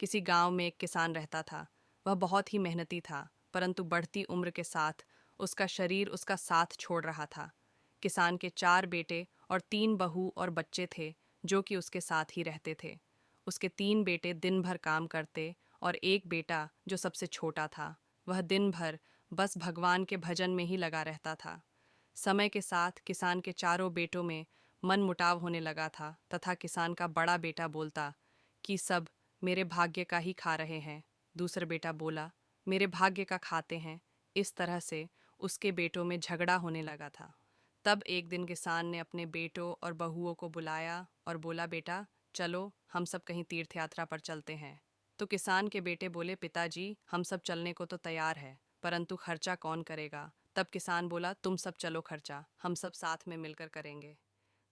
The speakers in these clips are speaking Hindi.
किसी गांव में एक किसान रहता था। वह बहुत ही मेहनती था, परंतु बढ़ती उम्र के साथ उसका शरीर उसका साथ छोड़ रहा था। किसान के 4 बेटे और 3 बहू और बच्चे थे, जो कि उसके साथ ही रहते थे। उसके 3 बेटे दिन भर काम करते और एक बेटा, जो सबसे छोटा था, वह दिन भर बस भगवान के भजन में ही लगा रहता था। समय के साथ किसान के चारों बेटों में मनमुटाव होने लगा था तथा किसान का बड़ा बेटा बोलता कि सब मेरे भाग्य का ही खा रहे हैं। दूसरा बेटा बोला, मेरे भाग्य का खाते हैं। इस तरह से उसके बेटों में झगड़ा होने लगा था। तब एक दिन किसान ने अपने बेटों और बहुओं को बुलाया और बोला, बेटा चलो, हम सब कहीं तीर्थ यात्रा पर चलते हैं। तो किसान के बेटे बोले, पिताजी हम सब चलने को तो तैयार है, परंतु खर्चा कौन करेगा? तब किसान बोला, तुम सब चलो, खर्चा हम सब साथ में मिलकर करेंगे।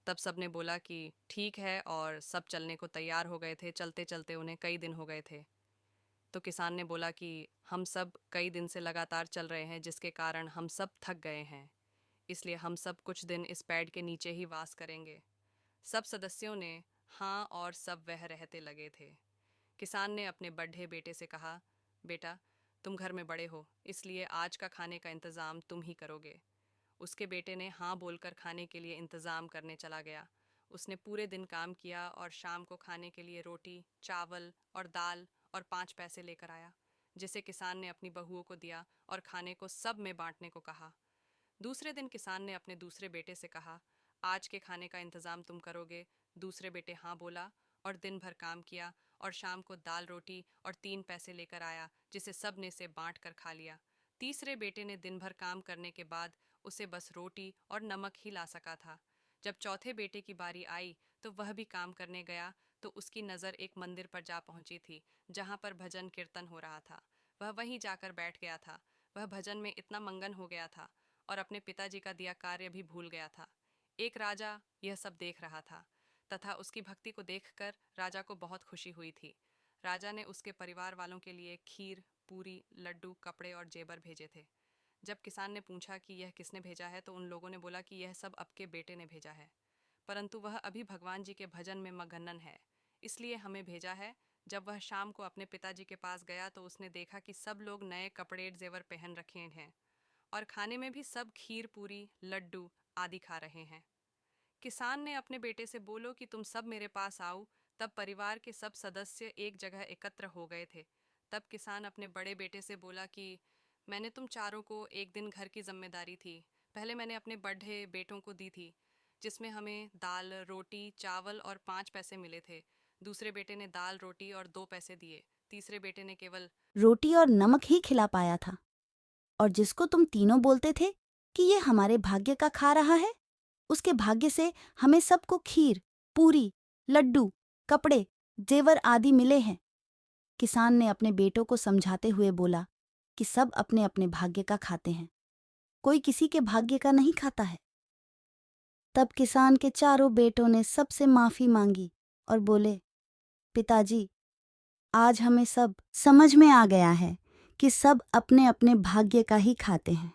तब सब ने बोला कि ठीक है, और सब चलने को तैयार हो गए थे। चलते चलते उन्हें कई दिन हो गए थे। तो किसान ने बोला कि हम सब कई दिन से लगातार चल रहे हैं, जिसके कारण हम सब थक गए हैं, इसलिए हम सब कुछ दिन इस पेड़ के नीचे ही वास करेंगे। सब सदस्यों ने हाँ, और सब वह रहते लगे थे। किसान ने अपने बड़े बेटे से कहा, बेटा तुम घर में बड़े हो, इसलिए आज का खाने का इंतज़ाम तुम ही करोगे। उसके बेटे ने हाँ बोलकर खाने के लिए इंतज़ाम करने चला गया। उसने पूरे दिन काम किया और शाम को खाने के लिए रोटी, चावल और दाल और 5 पैसे लेकर आया, जिसे किसान ने अपनी बहुओं को दिया और खाने को सब में बांटने को कहा। दूसरे दिन किसान ने अपने दूसरे बेटे से कहा, आज के खाने का इंतज़ाम तुम करोगे। दूसरे बेटे हाँ बोला और दिन भर काम किया और शाम को दाल रोटी और 3 पैसे लेकर आया, जिसे सब ने से बांट कर खा लिया। तीसरे बेटे ने दिन भर काम करने के बाद उसे बस रोटी और नमक ही ला सका था। जब चौथे बेटे की बारी आई तो वह भी काम करने गया, तो उसकी नज़र एक मंदिर पर जा पहुंची थी, जहां पर भजन कीर्तन हो रहा था। वह वहीं जाकर बैठ गया था। वह भजन में इतना मगन हो गया था और अपने पिताजी का दिया कार्य भी भूल गया था। एक राजा यह सब देख रहा था तथा उसकी भक्ति को देखकर राजा को बहुत खुशी हुई थी। राजा ने उसके परिवार वालों के लिए खीर, पूरी, लड्डू, कपड़े और जेवर भेजे थे। जब किसान ने पूछा कि यह किसने भेजा है, तो उन लोगों ने बोला कि यह सब आपके बेटे ने भेजा है, परंतु वह अभी भगवान जी के भजन में मगन है, इसलिए हमें भेजा है। जब वह शाम को अपने पिताजी के पास गया तो उसने देखा कि सब लोग नए कपड़े जेवर पहन रखे हैं और खाने में भी सब खीर, पूरी, लड्डू आदि खा रहे हैं। किसान ने अपने बेटे से बोलो कि तुम सब मेरे पास आओ। तब परिवार के सब सदस्य एक जगह एकत्र हो गए थे। तब किसान अपने बड़े बेटे से बोला कि मैंने तुम चारों को एक दिन घर की जिम्मेदारी थी, पहले मैंने अपने बड़े बेटों को दी थी, जिसमें हमें दाल, रोटी, चावल और 5 पैसे मिले थे। दूसरे बेटे ने दाल, रोटी और 2 पैसे दिए। तीसरे बेटे ने केवल रोटी और नमक ही खिला पाया था। और जिसको तुम तीनों बोलते थे कि ये हमारे भाग्य का खा रहा है, उसके भाग्य से हमें सबको खीर, पूरी, लड्डू, कपड़े, जेवर आदि मिले हैं। किसान ने अपने बेटों को समझाते हुए बोला कि सब अपने अपने भाग्य का खाते हैं, कोई किसी के भाग्य का नहीं खाता है। तब किसान के चारों बेटों ने सबसे माफी मांगी और बोले, पिताजी, आज हमें सब समझ में आ गया है कि सब अपने अपने भाग्य का ही खाते हैं।